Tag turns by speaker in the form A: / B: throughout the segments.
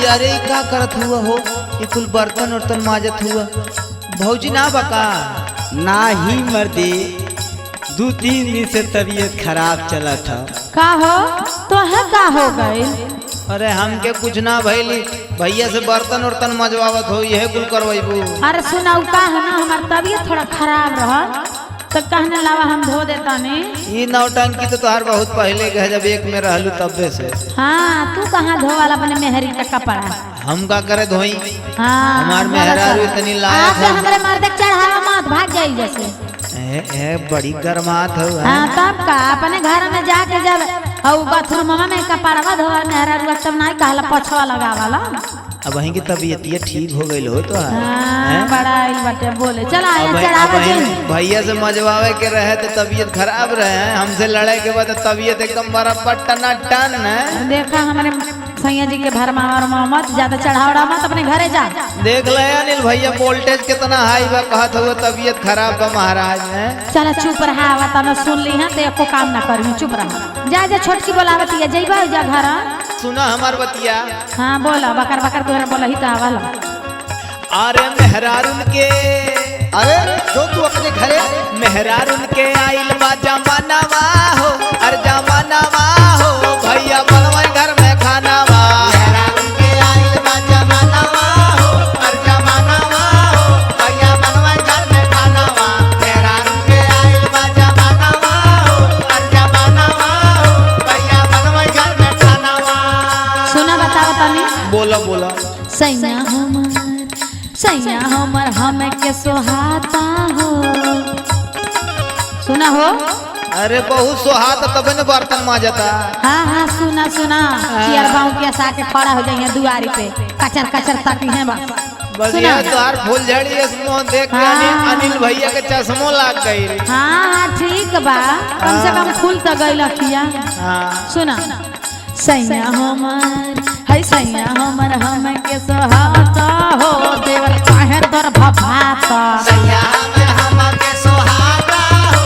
A: अरे का करत हुआ हो, ये कुल बर्तन उर्तन माजत हुआ भौजी ना बका?
B: ना ही मर्दी, 2-3 दिन से तबीयत खराब चला था।
C: का हो तो है का हो गई?
A: अरे हमके कुछ ना भइली, भैया से बर्तन उर्तन मजवावत हो, यह कुल करवाइबू।
C: अरे सुनाऊ का है ना, हमार तबीयत थोड़ा खराब रहा तो कहने लावा हम धो देता ने।
A: ये नौटंकी तो तोहार बहुत पहले के है, जब एक में रहलू तब्बे से।
C: हाँ तू कहाँ धोवाला अपने मेहरी का कपड़ा?
A: हम का करे धोई?
C: हाँ
A: हमार मेहरारू इतनी लायक
C: आके
A: है।
C: हमरे मर्द चढ़ावा मत भाग जाई जैसे।
A: बड़ी गरमात हो।
C: हाँ तब का अपने घर में जाके जब और बाथरूम में कपड़वा धोवा मेहरारू तब नहीं कहला पछवा लगावाला।
A: अब वहीं की तबीयत ये ठीक हो गई हो तो
C: हाँ, बड़ा आइल बाटे बोले चला आया चढ़ावा जी।
A: भैया से मजवावे के रहे तो तबीयत खराब रहे, हमसे लड़ाई के बाद तबीयत एकदम बराबर टना टन है।
C: देखा हमारे सैया जी के भरमा मत ज्यादा चढ़ावड़ा मत, अपने घरे जा।
A: देख ले अनिल भैया वोल्टेज कितना हाई बा, कहत हो तबीयत खराब बा महाराज है।
C: चला चुप रहा तना सुन ली है तो एको काम ना करी, चुप रहा। जा जा छोटकी बोलावत है जइबा जा घर।
A: सुना हमार बतिया।
C: हाँ बोला बकर बकर तोहरा बोला ही तो आवाला।
A: अरे मेहरारुन के,
B: अरे जो तू अपने घरे
A: मेहरारुन के आइल बा जमानावा हो, अरे जमानावा हो भैया बनवाई घर में खानावा।
B: मेहरारून के आइल बा जमानावा हो, और जमानावा हो भैया बनवाई घर में खानावा। मेहरारून के आइल बा जमानावा हो, और जमानावा हो भैया बनवाई घर में खानावा।
C: सुना बताओ तनी।
A: बोला बोला।
C: सैया हमर हमें के सोहाता हो। सुना हो?
A: अरे बहुत सुहात तब न बर्तन माजता।
C: हाँ हाँ सुना सुना, चियर बाऊ के आसा के खड़ा हो जाइए दुआरी पे, कचर कचर तकी है बस।
A: बस
C: सुना।
A: ये तोहार फूल झड़ी इसमें देख के
C: हाँ।
A: अनिल भैया के चश्मो लाग गई।
C: हाँ हाँ ठीक बा, कम से कम खुल तो गई लखिया।
A: हाँ।
C: सुना सैया हमर है, सैया हमर हम के सोहाता हो, देवर काहे तोर भभाता।
B: सैया में हमके सोहाता हो,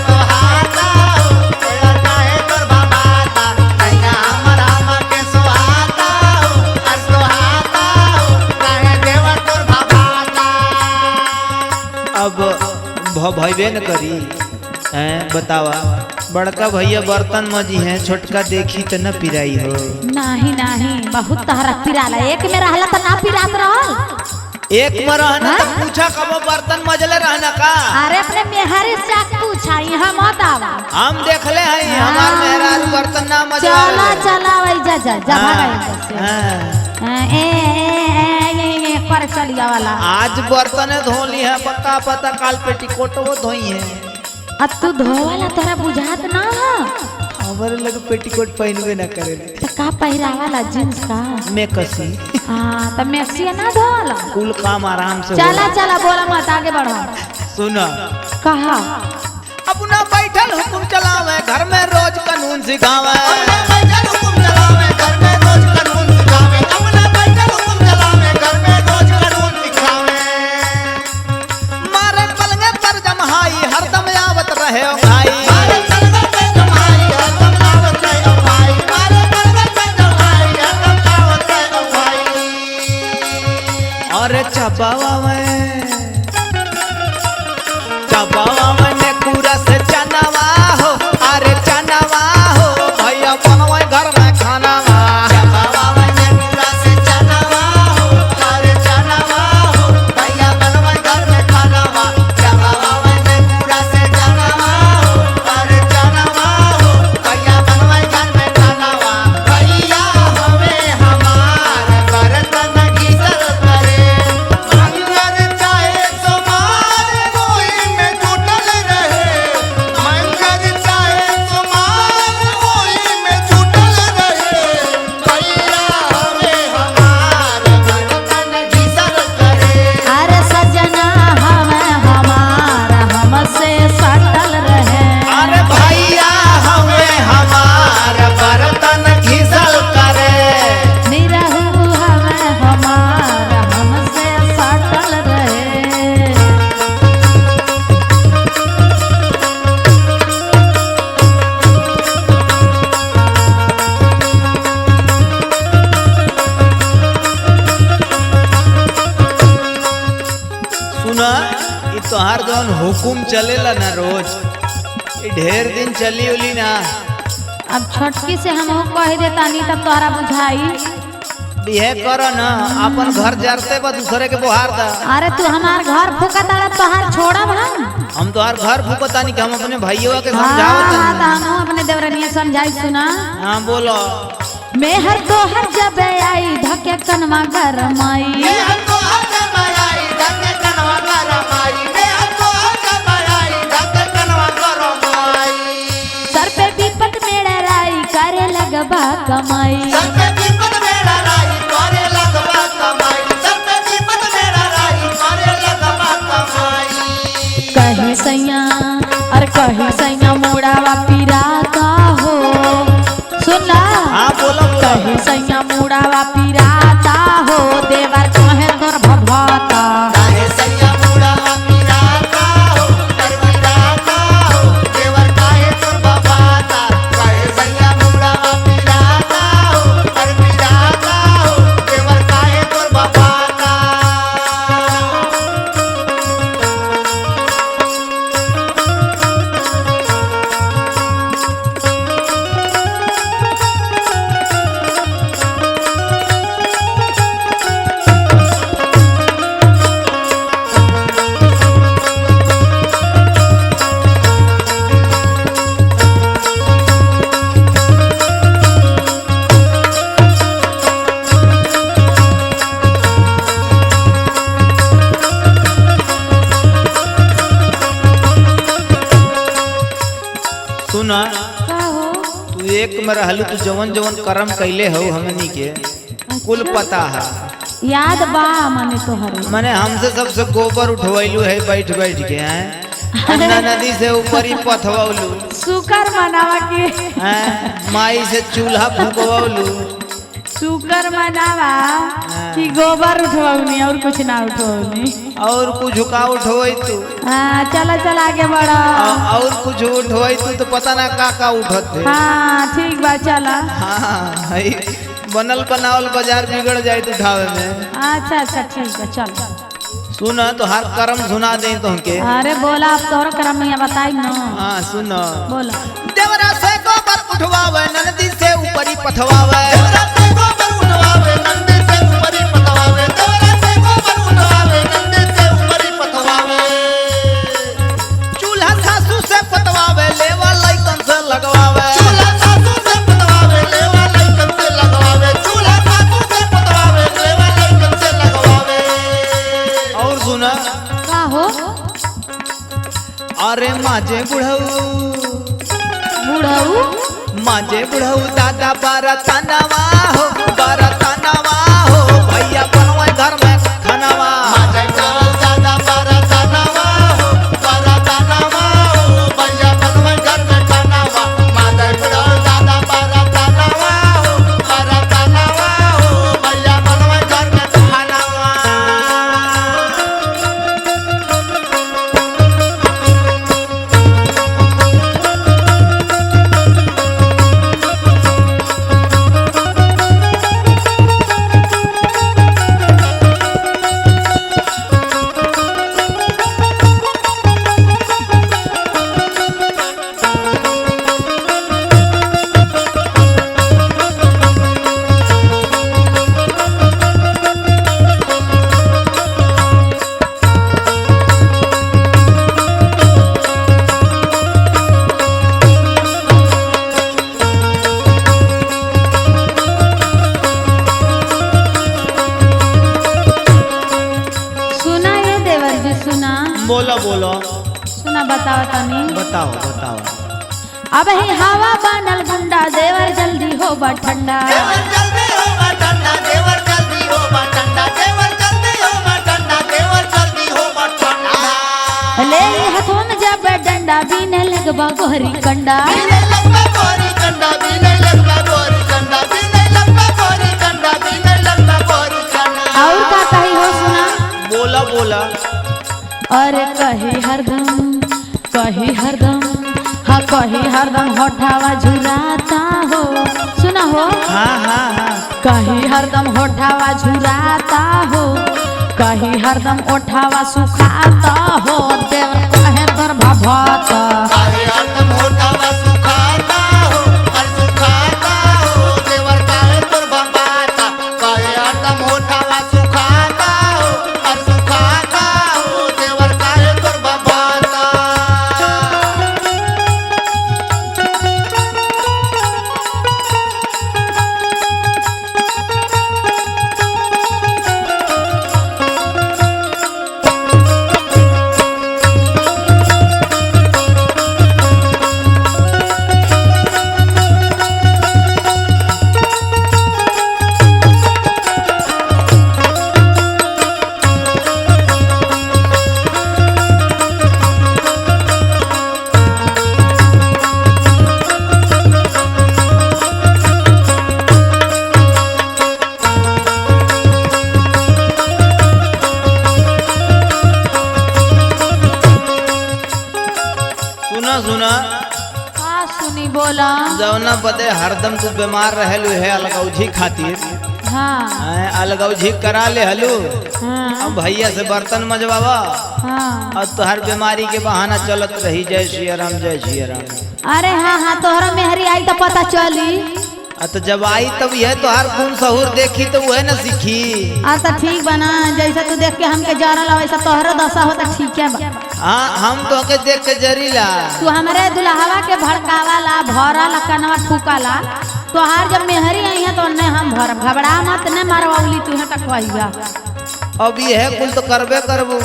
B: सोहाता हो देवर काहे तोर भभाता। सैया हमर हमके सोहाता हो, और सोहाता हो काहे देवर तोर भभाता।
A: अब भयबे न करी हैं, बतावा। बड़का भैया बर्तन मजी हैं, छोटका देखी तो न पिराई हो।
C: नहीं नहीं बहुत तहरा पिराला, एक में रहला तो ना पिरात रहल।
A: एक में रहना तो पूछा कब बर्तन मजले रहना का।
C: अरे अपने मेहरी से पूछा, यहाँ मत आवा।
A: हम देखले हैं हमार मेहरारू बर्तन ना मजले।
C: चला चला वही जा जा जा भागा ए कर चलिया वाला।
A: आज बर्तन धोली है पक्का पता, काल पेटीकोट वो धोई है।
C: अब तू धोवाला तोरा बुझात ना है?
A: हमारे लगे पेटीकोट पहनवे न करे
C: तो का पहिरावाला जींस का
A: मैं कसी।
C: हाँ तो मैक्सिया ना धोवाला।
A: कुल काम आराम से
C: चला
A: होला।
C: चला बोला मत, आगे बढ़ो।
A: सुना
C: कहा
A: अपना बैठल हुकुम चलावे, घर में रोज कानून सिखावे।
B: अपना बैठल हुकुम चलावे, घर में रोज कानून सिखावे। अपना बैठल हुकुम चलावे, घर में रोज कानून सिखावे।
A: मारे पलंगे पर जमहाई, हरदम आवत रहे ओ भाई।
B: मारे पलंगे पे जमाई, हरदम आवत रहे ओ भाई। मारे पलंगे पे जमाई, हरदम आवत रहे ओ भाई।
A: और चबावा में ने पूरा से चनावा हो, अरे चनावा हो भैया बनवाई घर में खानावा।
B: बाबा मैंने पूरा से चनावा हो, अरे चनावा हो भैया बनवाई घर में खानावा। बाबा मैंने पूरा से चनावा हो, अरे चनावा हो भैया बनवाई घर में खानावा। भैया हमें हमार बर्तन गीजर करे, अंदर
A: सुना ये तोहार जौन हुकुम चलेला ना रोज ये ढेर दिन चली उली ना।
C: अब छोटकी से हम कह देता नहीं तब तोहरा बुझाई।
A: बिहे करो ना अपन घर जरते बा दूसरे के बोहार दा।
C: अरे तू हमार घर फूका तारा तोहार छोड़ब
A: हम तोहार घर फूकता नहीं कि हम अपने भाइयों के
C: हाँ
A: समझावत।
C: हम अपने देवरनिया समझाई सुना।
A: हाँ बोलो।
C: मेहर तोहर जब आई धके कनवा गरमाई
B: मैं हमको हक माई धके कनवा गरमाई मैं हमको हक माई धके कनवा गरमाई
C: सर पे विपत मेरा राई करे लगबा कमाई
B: सर पे विपत मेरा राई करे लगबा कमाई सर पे विपत मेरा राई करे लगबा कमाई
C: कहे सैया और कहे सैया मुड़ावा पिराता हो सुना।
A: हाँ बोलो
C: कहे सैया मुड़ावा पिराता हो देवर कहे तोर भभाता
B: काहे सैया मुड़ा पिराता हो कर पिराता हो देवर काहे तोर बाबाता काहे सैया मुड़ा पिराता हो कर पिराता हो देवर काहे तोर बाबाता
A: सुना
C: का हो
A: तू एक में रहलू तू जवन जवन कर्म कैले हो हमनी के कुल पता है।
C: याद बा मने तोहरे
A: मैंने हमसे सबसे गोबर उठवैलू है बैठ बैठ के हैं अन्ना नदी से ऊपर ही पथवलू
C: शुकर मनावा के
A: हैं माई से चूल्हा फुकवलू
C: शुकर मनावा कि गोबर उठवनी और कुछ ना उठवनी
A: और कुछ का उठवई तू
C: हाँ चला चला आगे बढ़ा
A: और कुछ उठवई तू तो पता ना का उठत थे।
C: हाँ ठीक बा चला।
A: हाँ हई बनल बनावल बाजार बिगड़ जाए तो उठावे में।
C: अच्छा अच्छा ठीक है चल।
A: सुन तो हर कर्म सुना दे तुमके।
C: अरे बोला अब तोहर कर्म में बताई ना।
A: हाँ सुन
C: बोला
A: देवरा से गोबर उठवावे नदी से ऊपरी पथवावे
B: देवरा से गोबर उठवावे नंदे से ऊपरी पतवावे देवरा से गोबर उठवावे नंदे से ऊपरी पतवावे
A: चूल्हा सासू से पतवावे लेवा लइकन से लगवावे
B: चूल्हा सासू से पतवावे लेवा लइकन से लगवावे चूल्हा सासू से पतवावे लेवा लइकन से लगवावे
A: और सुन
C: का हो
A: अरे माजे बुढ़ऊ
C: बुढ़ऊ
A: माजे बुढ़ऊ दादा बारा तनवा हो भैया बनवा घर में खानावा
B: माजे चावल दादा बारा दानावा हो बारा दानावा हो भैया बनवा घर में खानावा माजे चावल दादा बारा दानावा हो बारा दानावा हो भैया बनवा घर में खानावा
C: सुना ये देवर जी सुना
A: बोलो बोलो
C: सुना बताओ तनी।
A: बताओ बताओ
C: अब ही हवा बनल गुंडा देवर जल्दी हो बा ठंडा
B: देवर जल्दी हो बटंडा देवर जल्दी हो बटंडा देवर जल्दी हो बटंडा देवर जल्दी हो बटंडा
C: ले हाथों में जब डंडा बीने लगबा गोहरी कंडा
B: बीने लगबा गोरी कंडा बीने लगबा गोरी कंडा बीने लगबा गोरी कंडा बीने लगबा गोरी कंडा
C: और का कही हो सुना।
A: बोला बोला
C: अरे कही हरदम हाँ कही हरदम होठावा झुराता हो सुना हो
A: हाँ हाँ हाँ
C: कही हरदम होठावा झुराता हो कही हरदम ओठावा सुखाता हो देवर काहे तोर भभाता
B: काहे हरदम होठावा सुखाता हो और सुखाता हो देवर काहे तोर भभाता काहे हरदम होठावा सुखाता हो और सुखाता हो देवर काहे तोर भभाता
A: सुना सुना
C: का सुनी बोला
A: जौना बदे हरदम तू बीमार रहलू है अलगौझी खातिर
C: हाँ
A: अलगौझी करा ले हलू
C: हाँ
A: अब भैया से बर्तन मजवावा
C: हाँ
A: और तुहार बीमारी के बहाना चलत रही जय श्री राम जय श्री राम।
C: अरे हाँ हाँ तोहरा मेहरी आई तो पता चली
A: तो जब आई तब यह तुहार गुण सहूर देखी तो वह न सीखी।
C: तो ठीक बना जैसा तू देख के हमके जरल वैसा तोहरो दशा होता ठीक है बा।
A: हाँ हम तो के देख के जरीला
C: तू हमरे दुल्हवा के भड़कावाला भरल कनवा ठुकाला तोहार जब मेहरी आई है तो ने हम भर घबरा मत ने मारवाउली तू तक कहिया
A: अब यह कुल तो करबे करबू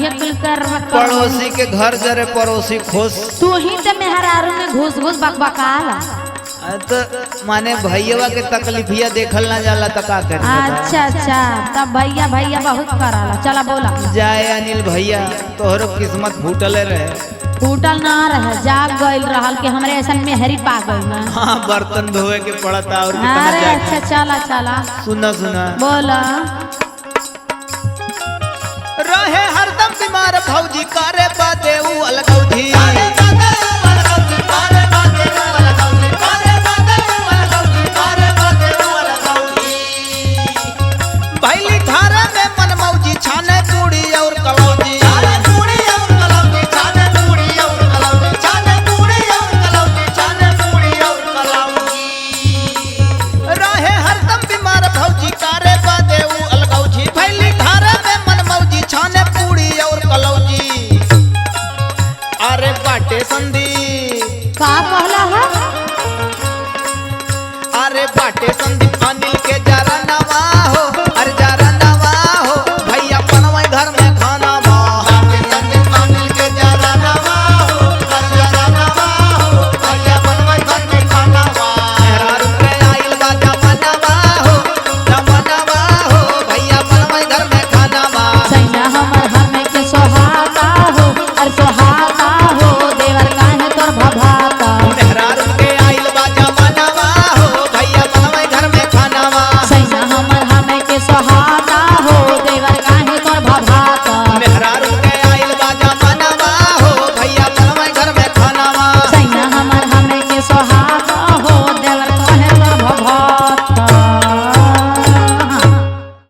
C: ये कुल कर
A: पड़ोसी के घर जरे पड़ोसी खुश
C: तू ही तो मेहरारू में घुस घुस बकबकाला
A: तो माने भैया के तकलीफिया देखल ना जाला तो का करे।
C: अच्छा अच्छा तब भैया भैया बहुत कराला चला बोला
A: जाए अनिल भैया तोहरो किस्मत फूटले रहे
C: टूटल ना रहे जाग गइल रहल कि हमरे ऐसा मेहरी पा गइल ना
A: हाँ बर्तन धोए के पड़ता और कितना
C: अरे
A: जाए।
C: अच्छा चला चला
A: सुना सुना
C: बोला
A: रहे हरदम बीमार भौजी करे बादे उ अलगौधी
B: कारे बादे अलगौती कारे बादे अलगौती कारे बादे अलगौती कारे बादे अलगौती
A: पहली धारा में मन मौजी छाने पूड़ी और कलौजी
B: छाने पूरी और कलौती छाने पूरी और कलौती छाने पूरी और कलौती छाने पूरी और कलौती
A: रहे हरदम बीमार भौजी करे बादे उ अलगौजी पहली धारा में मन मौजी छाने पूड़ी और कलौजी अरे बाटे संदी
C: का कहला है
A: अरे बाटे संदीप अनिल के